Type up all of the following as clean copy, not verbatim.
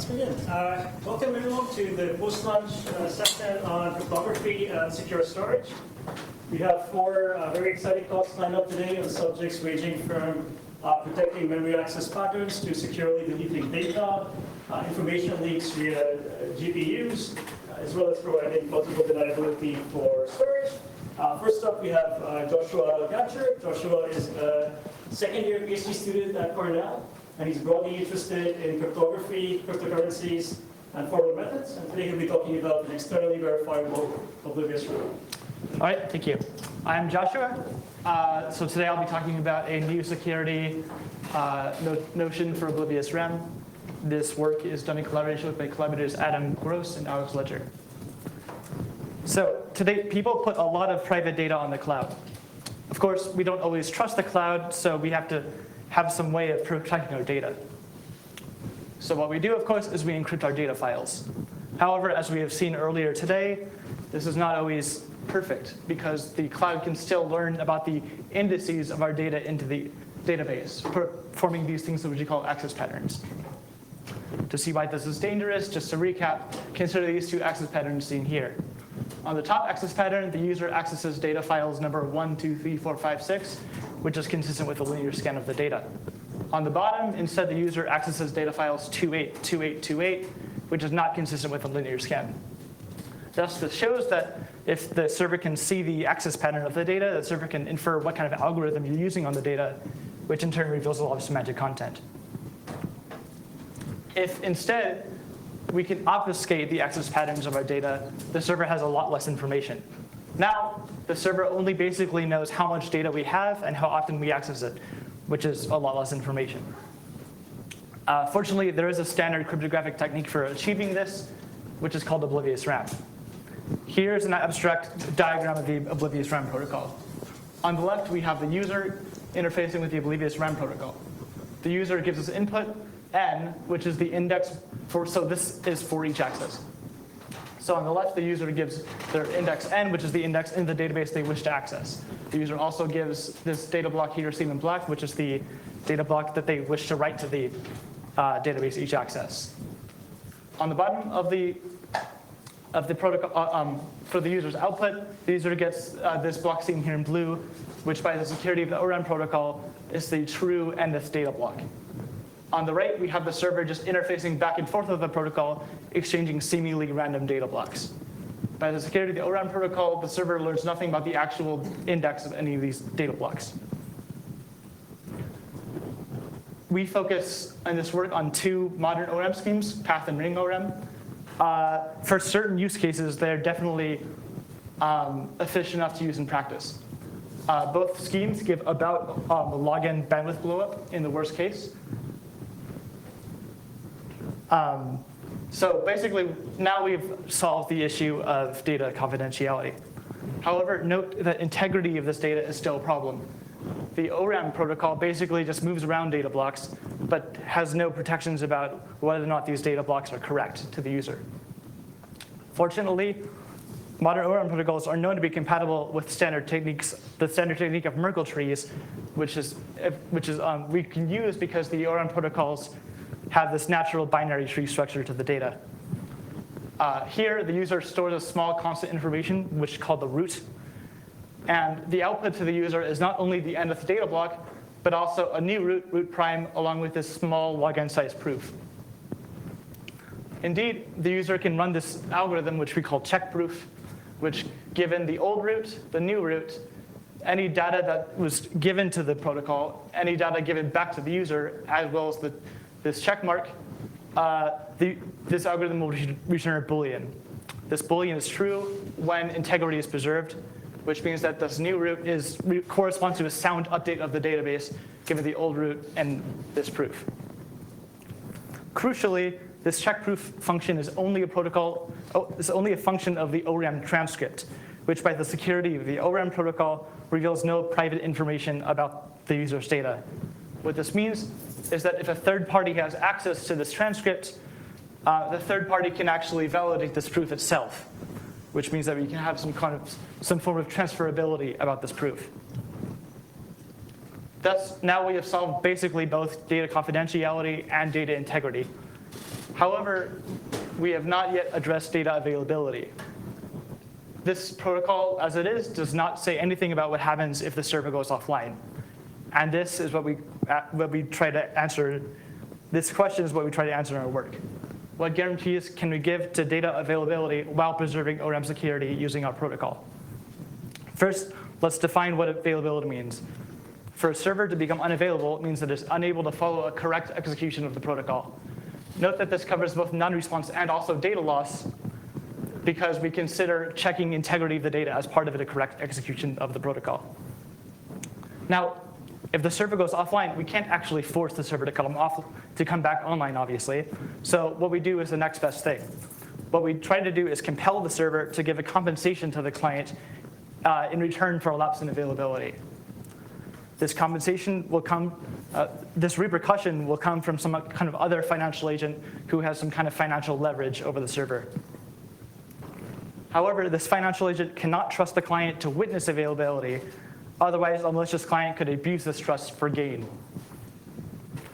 Let's begin. Welcome everyone to the post-launch session on cryptography and secure storage. We have four very exciting talks lined up today on subjects ranging from protecting memory access patterns to securely deleting data, information leaks via GPUs, as well as providing plausible deniability for storage. First up, we have Joshua Gancher. Joshua is a second-year PhD student at Cornell, and he's broadly interested in cryptography, cryptocurrencies, and formal methods. And today he'll be talking about an externally verifiable Oblivious RAM. All right, thank you. I'm Joshua. So today I'll be talking about a new security notion for Oblivious RAM. This work is done in collaboration with my collaborators Adam Gross and Alex Ledger. So today, people put a lot of private data on the cloud. Of course, we don't always trust the cloud, so we have to have some way of protecting our data. So what we do, of course, is we encrypt our data files. However, as we have seen earlier today, this is not always perfect because the cloud can still learn about the indices of our data into the database, forming these things which we call access patterns. To see why this is dangerous, just to recap, consider these two access patterns seen here. On the top access pattern, the user accesses data files number 1, 2, 3, 4, 5, 6, which is consistent with the linear scan of the data. On the bottom, instead, the user accesses data files 28, 28, 28, which is not consistent with the linear scan. Thus, this shows that if the server can see the access pattern of the data, the server can infer what kind of algorithm you're using on the data, which in turn reveals a lot of semantic content. If instead, we can obfuscate the access patterns of our data, the server has a lot less information. Now, the server only basically knows how much data we have and how often we access it, which is a lot less information. Fortunately, there is a standard cryptographic technique for achieving this, which is called Oblivious RAM. Here's an abstract diagram of the Oblivious RAM protocol. On the left, we have the user interfacing with the Oblivious RAM protocol. The user gives us input, n, which is the index for, so this is for each access. So on the left, the user gives their index n, which is the index in the database they wish to access. The user also gives this data block here seen in black, which is the data block that they wish to write to the database each access. On the bottom of the protocol, for the user's output, the user gets this block seen here in blue, which by the security of the ORAN protocol is the true nth data block. On the right, we have the server just interfacing back and forth with the protocol, exchanging seemingly random data blocks. By the security of the ORAN protocol, the server learns nothing about the actual index of any of these data blocks. We focus in this work on two modern ORAN schemes, path and ring ORAN. For certain use cases, they're definitely efficient enough to use in practice. Both schemes give about log-n bandwidth blowup in the worst case. So basically, now we've solved the issue of data confidentiality. However, note that integrity of this data is still a problem. The ORAN protocol basically just moves around data blocks, but has no protections about whether or not these data blocks are correct to the user. Fortunately, modern ORAN protocols are known to be compatible with standard techniques, the standard technique of Merkle trees, which we can use because the ORAN protocols have this natural binary tree structure to the data. Here, the user stores a small constant information, which is called the root. And the output to the user is not only the nth data block, but also a new root, root prime, along with this small log-n size proof. Indeed, the user can run this algorithm, which we call check proof, which given the old root, the new root, any data that was given to the protocol, any data given back to the user, as well as this check mark, this algorithm will return a Boolean. This Boolean is true when integrity is preserved, which means that this new root corresponds to a sound update of the database, given the old root and this proof. Crucially, this check proof function is only a function of the ORAN transcript, which by the security of the ORAN protocol reveals no private information about the user's data. What this means is that if a third party has access to this transcript, the third party can actually validate this proof itself, which means that we can have some form of transferability about this proof. Thus, now we have solved basically both data confidentiality and data integrity. However, we have not yet addressed data availability. This protocol, as it is, does not say anything about what happens if the server goes offline. And this is what we try to answer. This question is what we try to answer in our work. What guarantees can we give to data availability while preserving ORM security using our protocol? First, let's define what availability means. For a server to become unavailable, it means that it's unable to follow a correct execution of the protocol. Note that this covers both non-response and also data loss, because we consider checking integrity of the data as part of a correct execution of the protocol. Now, if the server goes offline, we can't actually force the server to come back online, obviously. So what we do is the next best thing. What we try to do is compel the server to give a compensation to the client in return for a lapse in availability. This compensation will come, this repercussion will come from some kind of other financial agent who has some kind of financial leverage over the server. However, this financial agent cannot trust the client to witness availability. Otherwise, a malicious client could abuse this trust for gain.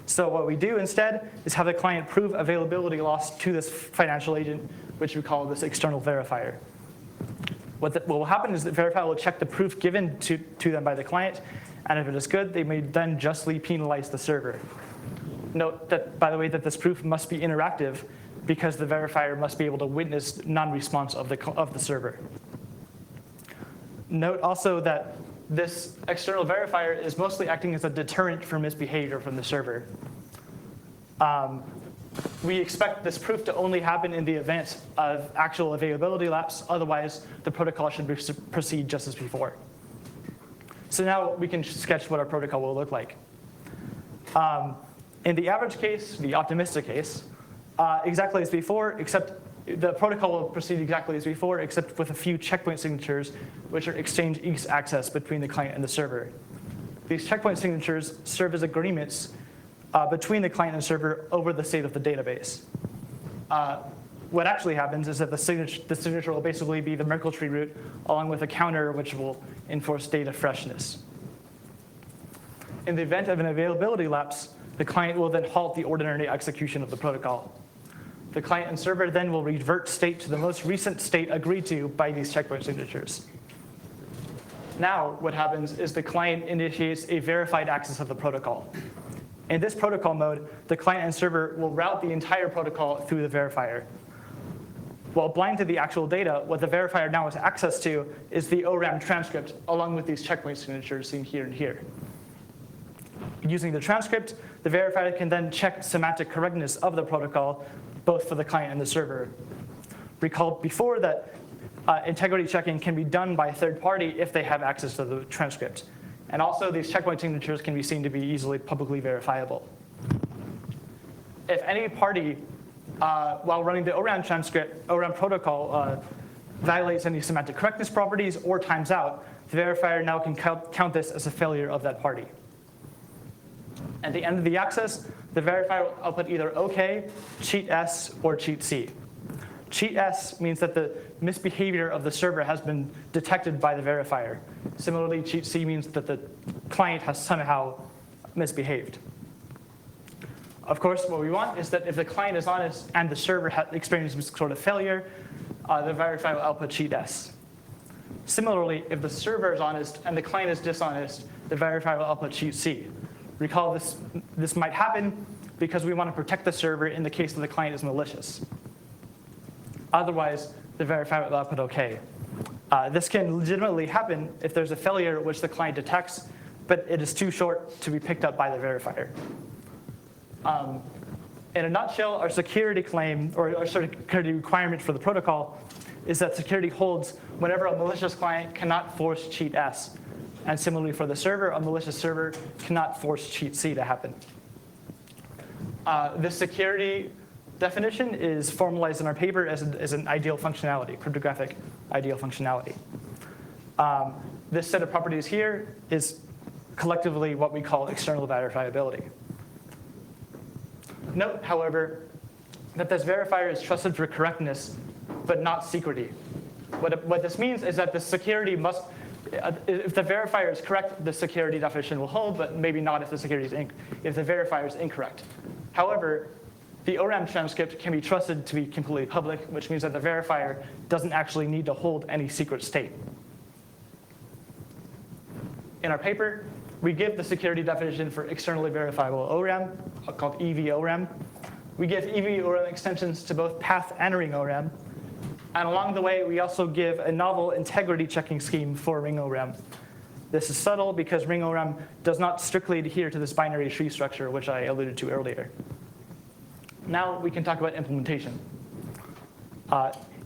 So what we do instead is have the client prove availability loss to this financial agent, which we call this external verifier. What will happen is that verifier will check the proof given to them by the client, and if it is good, they may then justly penalize the server. Note that, by the way, that this proof must be interactive, because the verifier must be able to witness non-response of the server. Note also that this external verifier is mostly acting as a deterrent for misbehavior from the server. We expect this proof to only happen in the event of actual availability lapse. Otherwise, the protocol should proceed just as before. So now we can sketch what our protocol will look like. In the average case, the optimistic case, exactly as before, except the protocol will proceed exactly as before, except with a few checkpoint signatures, which are exchange each access between the client and the server. These checkpoint signatures serve as agreements between the client and server over the state of the database. What actually happens is that the signature will basically be the Merkle tree root, along with a counter which will enforce data freshness. In the event of an availability lapse, the client will then halt the ordinary execution of the protocol. The client and server then will revert state to the most recent state agreed to by these checkpoint signatures. Now, what happens is the client initiates a verified access of the protocol. In this protocol mode, the client and server will route the entire protocol through the verifier. While blind to the actual data, what the verifier now has access to is the ORAM transcript, along with these checkpoint signatures seen here and here. Using the transcript, the verifier can then check semantic correctness of the protocol, both for the client and the server. Recall before that integrity checking can be done by a third party if they have access to the transcript. And also, these checkpoint signatures can be seen to be easily publicly verifiable. If any party, while running the ORAM protocol, violates any semantic correctness properties or times out, the verifier now can count this as a failure of that party. At the end of the access, the verifier will output either OK, cheat S, or cheat C. Cheat S means that the misbehavior of the server has been detected by the verifier. Similarly, cheat C means that the client has somehow misbehaved. Of course, what we want is that if the client is honest and the server has experienced some sort of failure, the verifier will output cheat S. Similarly, if the server is honest and the client is dishonest, the verifier will output cheat C. Recall this might happen because we want to protect the server in the case that the client is malicious. Otherwise, the verifier will output OK. This can legitimately happen if there's a failure which the client detects, but it is too short to be picked up by the verifier. In a nutshell, our security claim, or our security requirement for the protocol, is that security holds whenever a malicious client cannot force cheat S. And similarly for the server, a malicious server cannot force cheat C to happen. This security definition is formalized in our paper as an ideal functionality, cryptographic ideal functionality. This set of properties here is collectively what we call external verifiability. Note, however, that this verifier is trusted for correctness, but not secrecy. What this means is that the security must, if the verifier is correct, the security definition will hold, but maybe not if the verifier is incorrect. However, the ORAM transcript can be trusted to be completely public, which means that the verifier doesn't actually need to hold any secret state. In our paper, we give the security definition for externally verifiable ORAM, called EV-ORAM. We give EV-ORAM extensions to both path and ring ORAM. And along the way, we also give a novel integrity checking scheme for ring ORAM. This is subtle because ring ORAM does not strictly adhere to this binary tree structure, which I alluded to earlier. Now we can talk about implementation.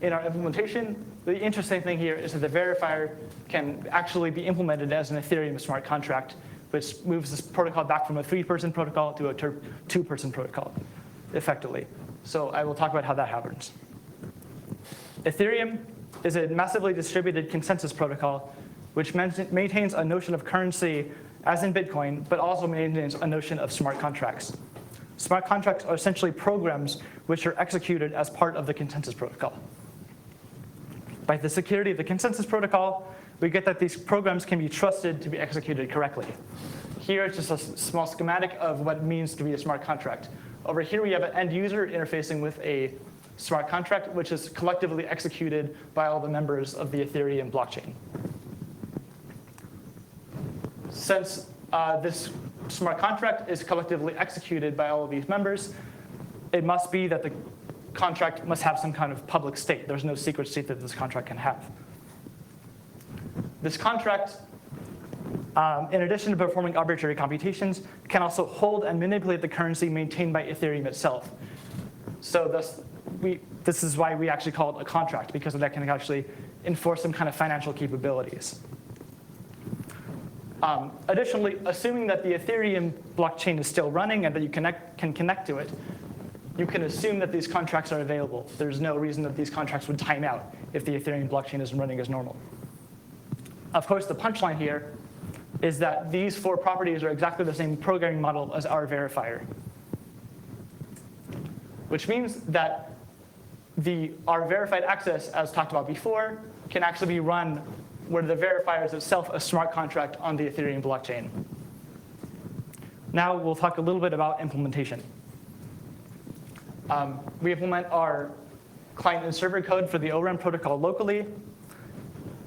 In our implementation, the interesting thing here is that the verifier can actually be implemented as an Ethereum smart contract, which moves this protocol back from a 3-person protocol to a 2-person protocol, effectively. So I will talk about how that happens. Ethereum is a massively distributed consensus protocol, which maintains a notion of currency as in Bitcoin, but also maintains a notion of smart contracts. Smart contracts are essentially programs which are executed as part of the consensus protocol. By the security of the consensus protocol, we get that these programs can be trusted to be executed correctly. Here, it's just a small schematic of what it means to be a smart contract. Over here, we have an end user interfacing with a smart contract, which is collectively executed by all the members of the Ethereum blockchain. Since this smart contract is collectively executed by all of these members, it must be that the contract must have some kind of public state. There's no secret state that this contract can have. This contract, in addition to performing arbitrary computations, can also hold and manipulate the currency maintained by Ethereum itself. So this is why we actually call it a contract, because that can actually enforce some kind of financial capabilities. Additionally, assuming that the Ethereum blockchain is still running and that you can connect to it, you can assume that these contracts are available. There's no reason that these contracts would time out if the Ethereum blockchain isn't running as normal. Of course, the punchline here is that these 4 properties are exactly the same programming model as our verifier, which means that our verified access, as talked about before, can actually be run where the verifier is itself a smart contract on the Ethereum blockchain. Now we'll talk a little bit about implementation. We implement our client and server code for the ORAM protocol locally,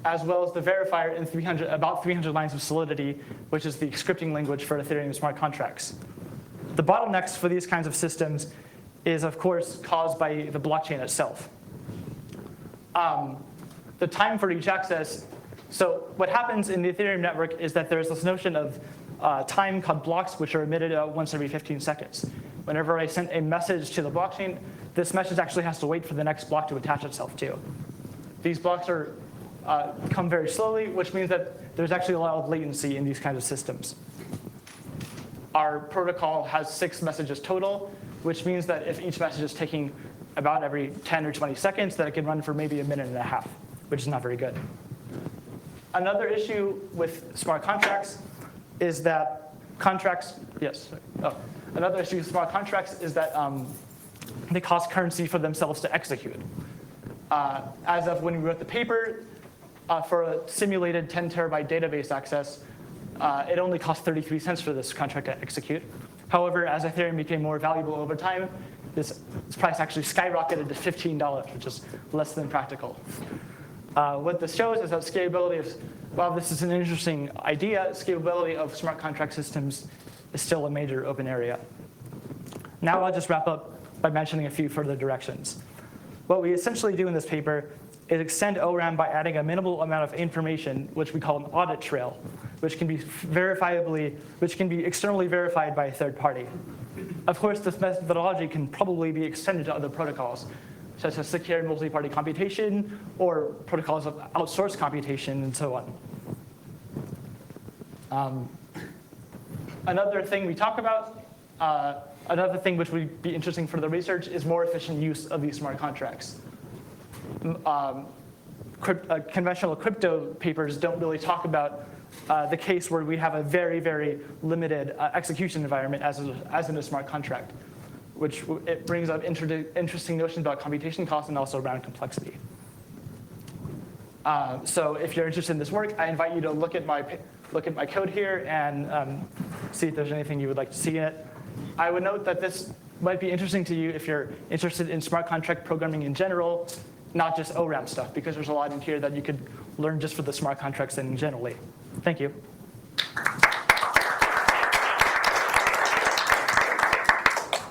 as well as the verifier in about 300 lines of Solidity, which is the scripting language for Ethereum smart contracts. The bottlenecks for these kinds of systems is, of course, caused by the blockchain itself. The time for each access, so what happens in the Ethereum network is that there's this notion of time called blocks, which are emitted once every 15 seconds. Whenever I send a message to the blockchain, this message actually has to wait for the next block to attach itself to. These blocks come very slowly, which means that there's actually a lot of latency in these kinds of systems. Our protocol has 6 messages total, which means that if each message is taking about every 10 or 20 seconds, that it can run for maybe a minute and a half, which is not very good. Another issue with smart contracts is that another issue with smart contracts is that they cost currency for themselves to execute. As of when we wrote the paper, for a simulated 10 terabyte database access, it only cost 33 cents for this contract to execute. However, as Ethereum became more valuable over time, this price actually skyrocketed to $15, which is less than practical. What this shows is that scalability while this is an interesting idea, scalability of smart contract systems is still a major open area. Now I'll just wrap up by mentioning a few further directions. What we essentially do in this paper is extend ORAM by adding a minimal amount of information, which we call an audit trail, which can be externally verified by a third party. Of course, this methodology can probably be extended to other protocols, such as secure multi-party computation or protocols of outsourced computation and so on. Another thing we talk about, another thing which would be interesting for the research is more efficient use of these smart contracts. Conventional crypto papers don't really talk about the case where we have a very, very limited execution environment as in a smart contract, which it brings up interesting notions about computation costs and also around complexity. So if you're interested in this work, I invite you to look at my code here and see if there's anything you would like to see in it. I would note that this might be interesting to you if you're interested in smart contract programming in general, not just ORAM stuff, because there's a lot in here that you could learn just for the smart contracts in generally. Thank you.